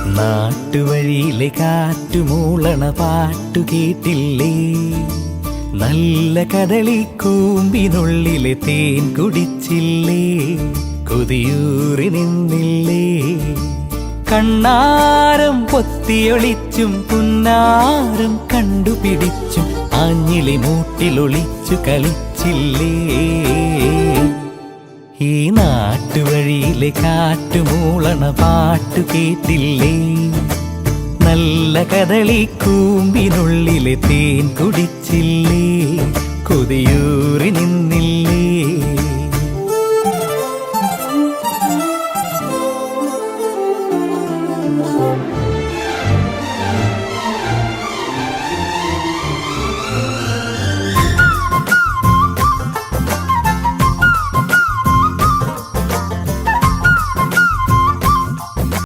നാട്ടുവഴിയിലെ കാറ്റുമൂളണ പാട്ടു കേട്ടില്ലേ? നല്ല കദളിക്കൂമ്പിനുള്ളിലെ തേൻ കുടിച്ചില്ലേ? കൊതിയൂറി നിന്നില്ലേ? കണ്ണാരം പൊത്തിയൊളിച്ചും പുന്നാരം കണ്ടുപിടിച്ചും ആഞ്ഞിലി മൂട്ടിലൊളിച്ചു കളിച്ചില്ലേ? ഈ നാട്ടുവഴിയിലെ കാറ്റുമൂളണ പാട്ടു കേട്ടില്ലേ? നല്ല കദളിക്കൂമ്പിനുള്ളിലെ തേൻ കുടിച്ചില്ലേ? കൊതിയൂറി നിന്നില്ലേ?